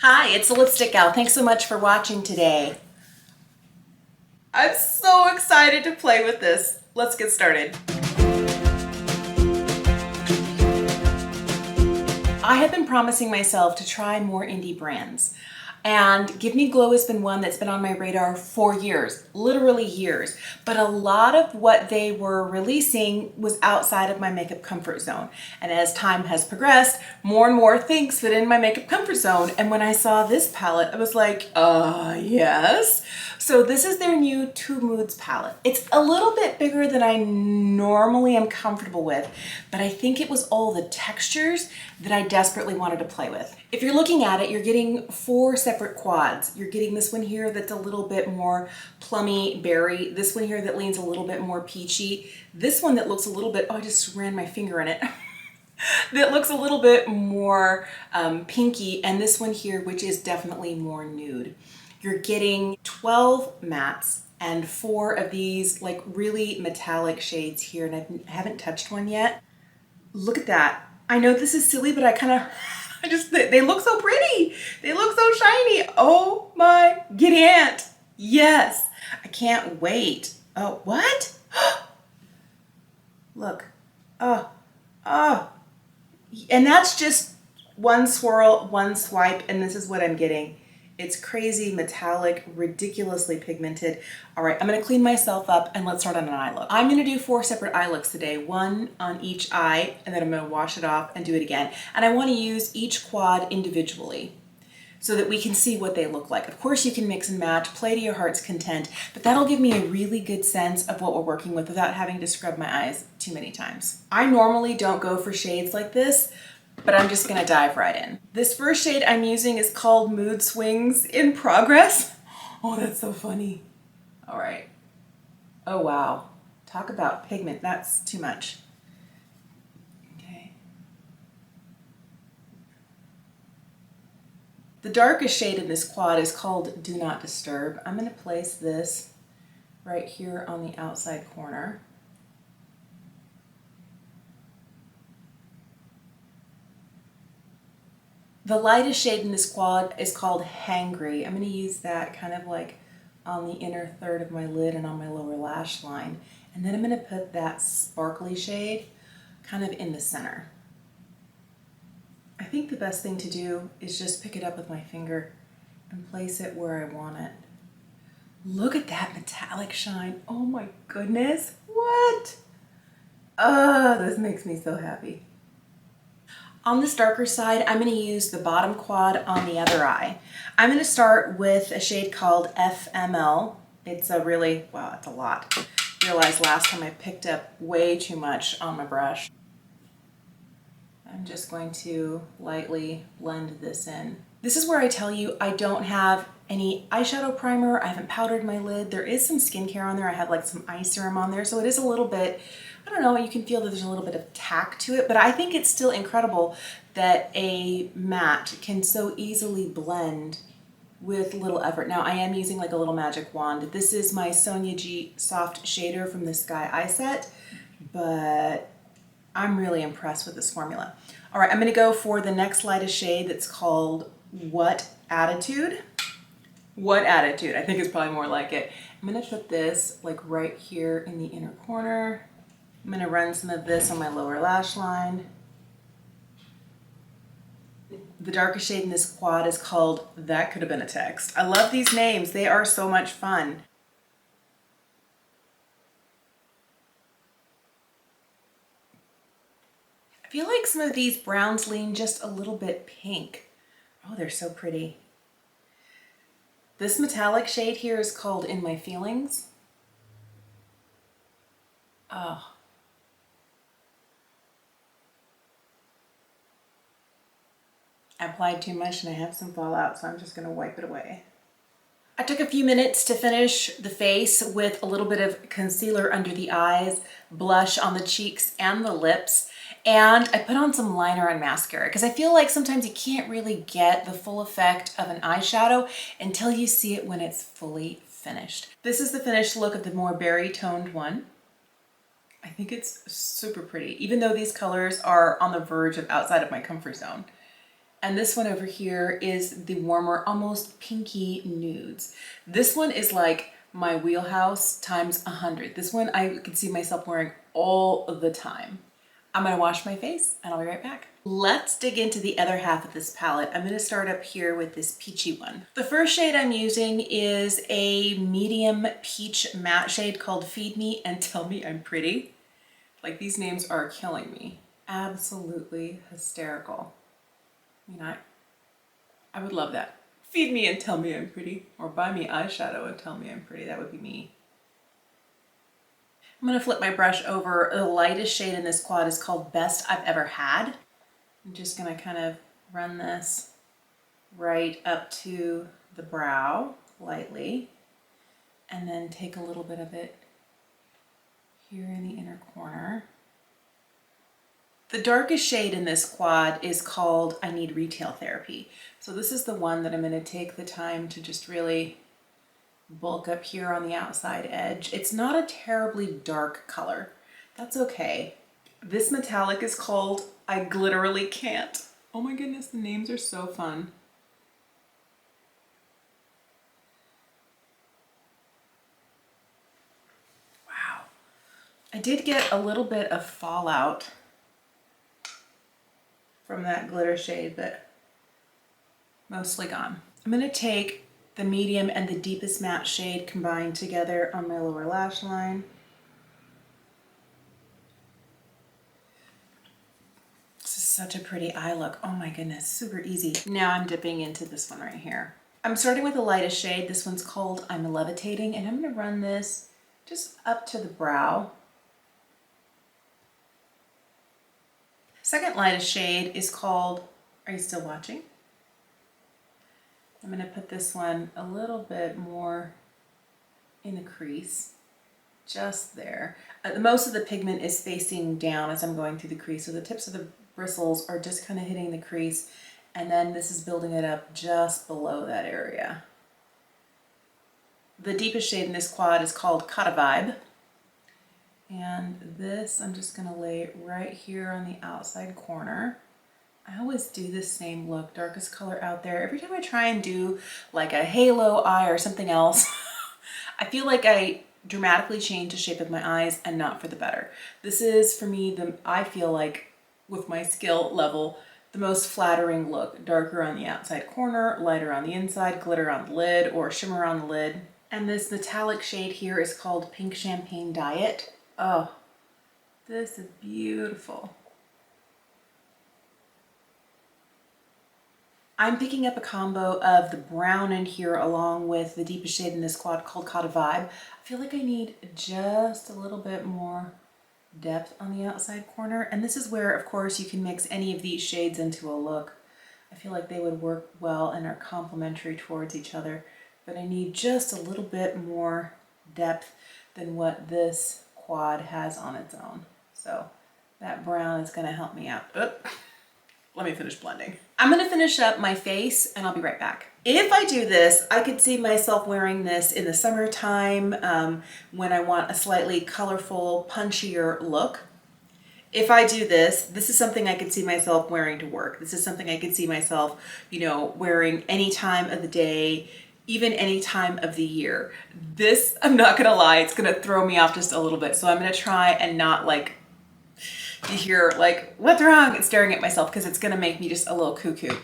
Hi, it's the Lipstick Gal. Thanks so much for watching today. I'm so excited to play with this. Let's get started. I have been promising myself to try more indie brands. And Give Me Glow has been one that's been on my radar for years, literally years. But a lot of what they were releasing was outside of my makeup comfort zone. And as time has progressed, more and more things fit in my makeup comfort zone. And when I saw this palette, I was like, yes. So this is their new Two Moods palette. It's a little bit bigger than I normally am comfortable with, but I think it was all the textures that I desperately wanted to play with. If you're looking at it, you're getting 4 separate quads. You're getting this one here that's a little bit more plummy berry, this one here that leans a little bit more peachy, this one that looks a little bit, oh, I just ran my finger in it, that looks a little bit more pinky, and this one here, which is definitely more nude. You're getting 12 mattes and 4 of these like really metallic shades here, and I haven't touched one yet. Look at that. I know this is silly, but they look so pretty. They look so shiny. Oh my giddy aunt. Yes, I can't wait. Oh, what? Look. Oh, oh. And that's just one swirl, one swipe, and this is what I'm getting. It's crazy, metallic, ridiculously pigmented. All right, I'm gonna clean myself up and let's start on an eye look. I'm gonna do 4 separate eye looks today, one on each eye, and then I'm gonna wash it off and do it again. And I wanna use each quad individually so that we can see what they look like. Of course, you can mix and match, play to your heart's content, but that'll give me a really good sense of what we're working with without having to scrub my eyes too many times. I normally don't go for shades like this, but I'm just gonna dive right in. This first shade I'm using is called Mood Swings in Progress. Oh, that's so funny. All right. Oh, wow. Talk about pigment, that's too much. Okay. The darkest shade in this quad is called Do Not Disturb. I'm gonna place this right here on the outside corner. The lightest shade in this quad is called Hangry. I'm going to use that kind of like on the inner third of my lid and on my lower lash line. And then I'm going to put that sparkly shade kind of in the center. I think the best thing to do is just pick it up with my finger and place it where I want it. Look at that metallic shine. Oh my goodness. What? Oh, this makes me so happy. On this darker side, I'm going to use the bottom quad on the other eye. I'm going to start with a shade called FML. It's a really, wow, it's a lot. I realized last time I picked up way too much on my brush. I'm just going to lightly blend this in. This is where I tell you I don't have any eyeshadow primer. I haven't powdered my lid. There is some skincare on there. I have like some eye serum on there, so it is a little bit, I don't know, you can feel that there's a little bit of tack to it, but I think it's still incredible that a matte can so easily blend with little effort. Now I am using like a little magic wand. This is my Sonia G Soft Shader from the Sky Eye Set, but I'm really impressed with this formula. All right, I'm gonna go for the next lightest shade that's called What Attitude? What Attitude, I think is probably more like it. I'm gonna put this like right here in the inner corner. I'm gonna run some of this on my lower lash line. The darkest shade in this quad is called That Could Have Been a Text. I love these names, they are so much fun. I feel like some of these browns lean just a little bit pink. Oh, they're so pretty. This metallic shade here is called In My Feelings. Oh. I applied too much and I have some fallout, so I'm just gonna wipe it away. I took a few minutes to finish the face with a little bit of concealer under the eyes, blush on the cheeks and the lips, and I put on some liner and mascara because I feel like sometimes you can't really get the full effect of an eyeshadow until you see it when it's fully finished. This is the finished look of the more berry toned one. I think it's super pretty, even though these colors are on the verge of outside of my comfort zone. And this one over here is the warmer, almost pinky nudes. This one is like my wheelhouse times 100. This one I could see myself wearing all the time. I'm gonna wash my face and I'll be right back. Let's dig into the other half of this palette. I'm gonna start up here with this peachy one. The first shade I'm using is a medium peach matte shade called Feed Me and Tell Me I'm Pretty. Like, these names are killing me. Absolutely hysterical. I mean, I would love that. Feed me and tell me I'm pretty, or buy me eyeshadow and tell me I'm pretty. That would be me. I'm gonna flip my brush over. The lightest shade in this quad is called Best I've Ever Had. I'm just gonna kind of run this right up to the brow lightly, and then take a little bit of it here in the inner corner. The darkest shade in this quad is called I Need Retail Therapy. So this is the one that I'm gonna take the time to just really bulk up here on the outside edge. It's not a terribly dark color. That's okay. This metallic is called I Glitterally Can't. Oh my goodness, the names are so fun. Wow. I did get a little bit of fallout from that glitter shade, but mostly gone. I'm gonna take the medium and the deepest matte shade combined together on my lower lash line. This is such a pretty eye look. Oh my goodness, super easy. Now I'm dipping into this one right here. I'm starting with the lightest shade. This one's called I'm Levitating, and I'm gonna run this just up to the brow. Second lightest shade is called, are you still watching? I'm gonna put this one a little bit more in the crease, just there. Most of the pigment is facing down as I'm going through the crease, so the tips of the bristles are just kind of hitting the crease, and then this is building it up just below that area. The deepest shade in this quad is called Caught a Vibe. And this I'm just gonna lay right here on the outside corner. I always do this same look, darkest color out there. Every time I try and do like a halo eye or something else, I feel like I dramatically change the shape of my eyes and not for the better. This is for me, I feel like with my skill level, the most flattering look. Darker on the outside corner, lighter on the inside, glitter on the lid or shimmer on the lid. And this metallic shade here is called Pink Champagne Diet. Oh, this is beautiful. I'm picking up a combo of the brown in here along with the deepest shade in this quad called Caught a Vibe. I feel like I need just a little bit more depth on the outside corner. And this is where, of course, you can mix any of these shades into a look. I feel like they would work well and are complementary towards each other. But I need just a little bit more depth than what this quad has on its own. So that brown is gonna help me out. Oop. Let me finish blending. I'm gonna finish up my face and I'll be right back. If I do this, I could see myself wearing this in the summertime when I want a slightly colorful, punchier look. If I do this, this is something I could see myself wearing to work. This is something I could see myself, wearing any time of the day, even any time of the year. This, I'm not gonna lie, it's gonna throw me off just a little bit. So I'm gonna try and not like be here like, what's wrong? And staring at myself because it's gonna make me just a little cuckoo.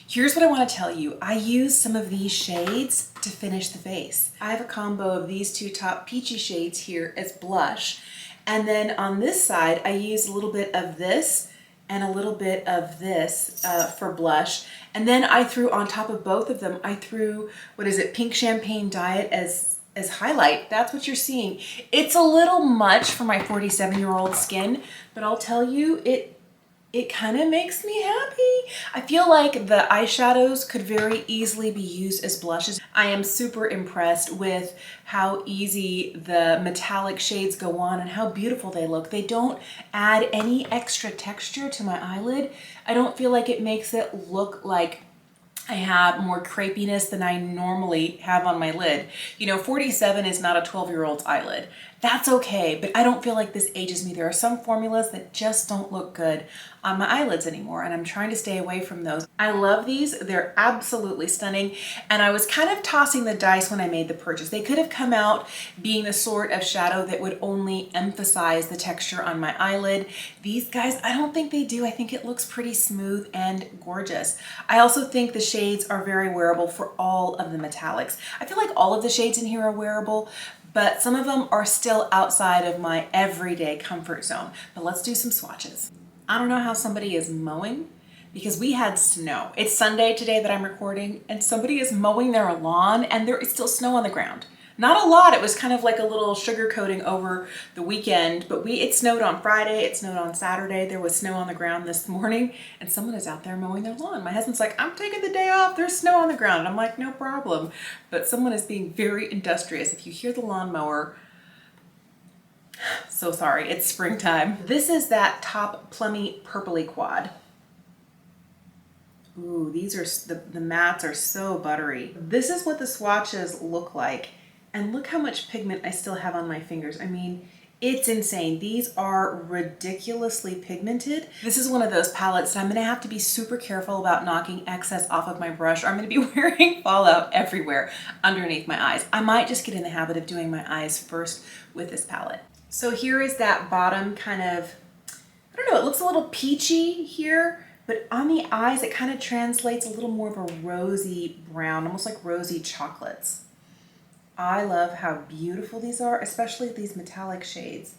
Here's what I wanna tell you. I use some of these shades to finish the face. I have a combo of these two top peachy shades here as blush. And then on this side, I use a little bit of this and a little bit of this for blush. And then I threw on top of both of them, I threw, Pink Champagne Diet as highlight. That's what you're seeing. It's a little much for my 47-year-old skin, but I'll tell you, it kind of makes me happy. I feel like the eyeshadows could very easily be used as blushes. I am super impressed with how easy the metallic shades go on and how beautiful they look. They don't add any extra texture to my eyelid. I don't feel like it makes it look like I have more crepiness than I normally have on my lid. 47 is not a 12-year-old's eyelid. That's okay, but I don't feel like this ages me. There are some formulas that just don't look good on my eyelids anymore, and I'm trying to stay away from those. I love these. They're absolutely stunning, and I was kind of tossing the dice when I made the purchase. They could have come out being the sort of shadow that would only emphasize the texture on my eyelid. These guys, I don't think they do. I think it looks pretty smooth and gorgeous. I also think the shades are very wearable for all of the metallics. I feel like all of the shades in here are wearable, but some of them are still outside of my everyday comfort zone. But let's do some swatches. I don't know how somebody is mowing because we had snow. It's Sunday today that I'm recording, and somebody is mowing their lawn and there is still snow on the ground. Not a lot, it was kind of like a little sugar coating over the weekend, but it snowed on Friday, it snowed on Saturday, there was snow on the ground this morning, and someone is out there mowing their lawn. My husband's like, I'm taking the day off, there's snow on the ground. I'm like, no problem. But someone is being very industrious. If you hear the lawnmower, so sorry, it's springtime. This is that top plummy purpley quad. Ooh, these are, the mattes are so buttery. This is what the swatches look like. And look how much pigment I still have on my fingers. I mean, it's insane. These are ridiculously pigmented. This is one of those palettes that I'm gonna have to be super careful about knocking excess off of my brush, or I'm gonna be wearing fallout everywhere underneath my eyes. I might just get in the habit of doing my eyes first with this palette. So here is that bottom kind of, I don't know, it looks a little peachy here, but on the eyes, it kind of translates a little more of a rosy brown, almost like rosy chocolates. I love how beautiful these are, especially these metallic shades.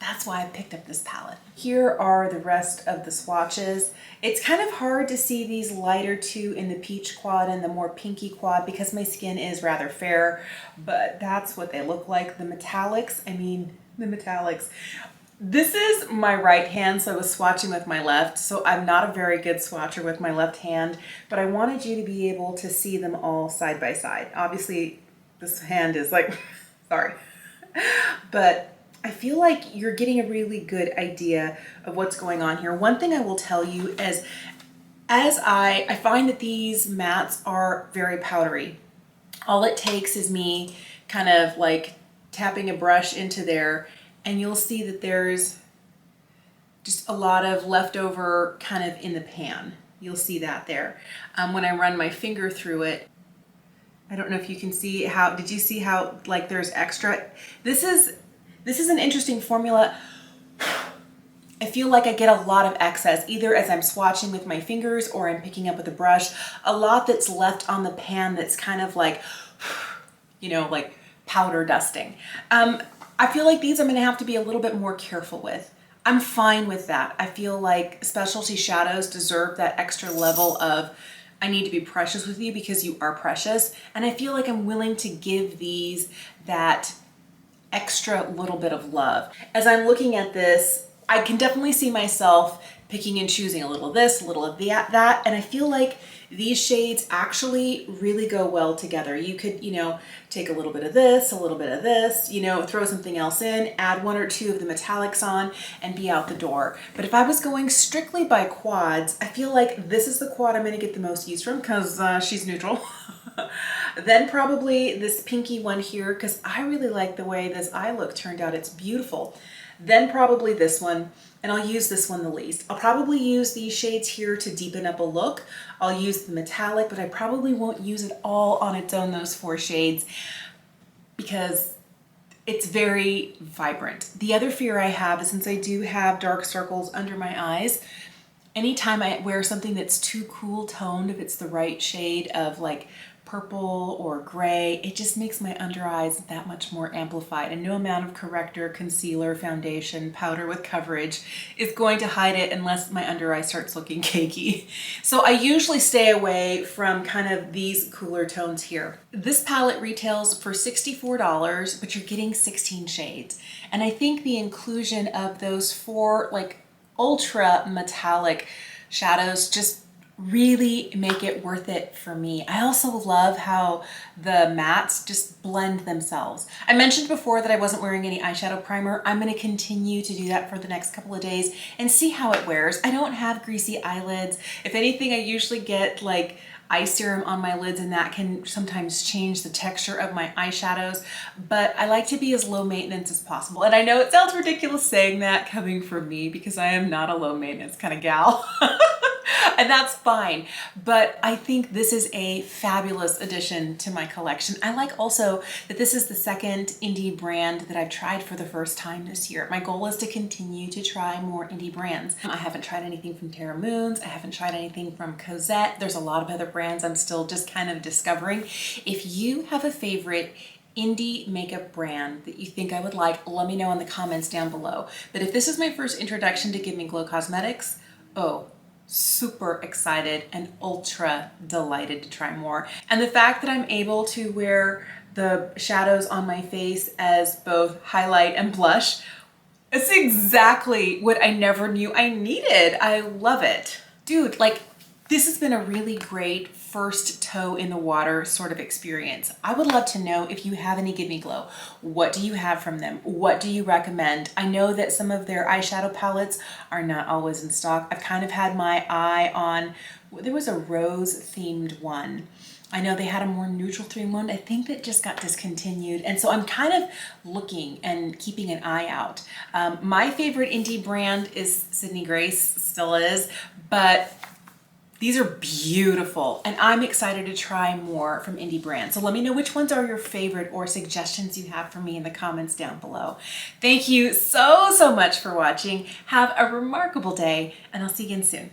That's why I picked up this palette. Here are the rest of the swatches. It's kind of hard to see these lighter two in the peach quad and the more pinky quad because my skin is rather fair, but that's what they look like. The metallics, I mean, the metallics. This is my right hand, so I was swatching with my left, so I'm not a very good swatcher with my left hand, but I wanted you to be able to see them all side by side. Obviously, this hand is like, sorry, but I feel like you're getting a really good idea of what's going on here. One thing I will tell you is, as I find that these mattes are very powdery. All it takes is me kind of like tapping a brush into there, and you'll see that there's just a lot of leftover kind of in the pan. You'll see that there. When I run my finger through it, I don't know if you can see how, did you see how like there's extra? This is an interesting formula. I feel like I get a lot of excess, either as I'm swatching with my fingers or I'm picking up with a brush, a lot that's left on the pan that's kind of like, you know, like powder dusting. I feel like these I'm gonna have to be a little bit more careful with. I'm fine with that. I feel like specialty shadows deserve that extra level of, I need to be precious with you because you are precious. And I feel like I'm willing to give these that extra little bit of love. As I'm looking at this, I can definitely see myself picking and choosing a little of this, a little of that. And I feel like these shades actually really go well together. You could, you know, take a little bit of this, a little bit of this, you know, throw something else in, add one or two of the metallics on and be out the door. But if I was going strictly by quads, I feel like this is the quad I'm gonna get the most use from because she's neutral. Then probably this pinky one here because I really like the way this eye look turned out. It's beautiful. Then probably this one, and I'll use this one the least. I'll probably use these shades here to deepen up a look. I'll use the metallic, but I probably won't use it all on its own, those four shades, because it's very vibrant. The other fear I have is, since I do have dark circles under my eyes, anytime I wear something that's too cool toned, if it's the right shade of like purple or gray, it just makes my under eyes that much more amplified, and no amount of corrector, concealer, foundation, powder with coverage is going to hide it unless my under eye starts looking cakey. So I usually stay away from kind of these cooler tones here. This palette retails for $64, but you're getting 16 shades. And I think the inclusion of those four like ultra metallic shadows just really make it worth it for me. I also love how the mattes just blend themselves. I mentioned before that I wasn't wearing any eyeshadow primer. I'm going to continue to do that for the next couple of days and see how it wears. I don't have greasy eyelids. If anything, I usually get like eye serum on my lids, and that can sometimes change the texture of my eyeshadows, but I like to be as low maintenance as possible. And I know it sounds ridiculous saying that coming from me because I am not a low maintenance kind of gal. And that's fine, but I think this is a fabulous addition to my collection. I like also that this is the second indie brand that I've tried for the first time this year. My goal is to continue to try more indie brands. I haven't tried anything from Terra Moons. I haven't tried anything from Cosette. There's a lot of other brands I'm still just kind of discovering. If you have a favorite indie makeup brand that you think I would like, let me know in the comments down below. But if this is my first introduction to Give Me Glow Cosmetics, oh, super excited and ultra delighted to try more. And the fact that I'm able to wear the shadows on my face as both highlight and blush, it's exactly what I never knew I needed. I love it. Dude, like, this has been a really great first toe in the water sort of experience. I would love to know if you have any Give Me Glow. What do you have from them? What do you recommend? I know that some of their eyeshadow palettes are not always in stock. I've kind of had my eye on, there was a rose themed one. I know they had a more neutral themed one. I think that just got discontinued. And so I'm kind of looking and keeping an eye out. My favorite indie brand is Sydney Grace, still is, but these are beautiful, and I'm excited to try more from indie brands. So let me know which ones are your favorite or suggestions you have for me in the comments down below. Thank you so much for watching. Have a remarkable day, and I'll see you again soon.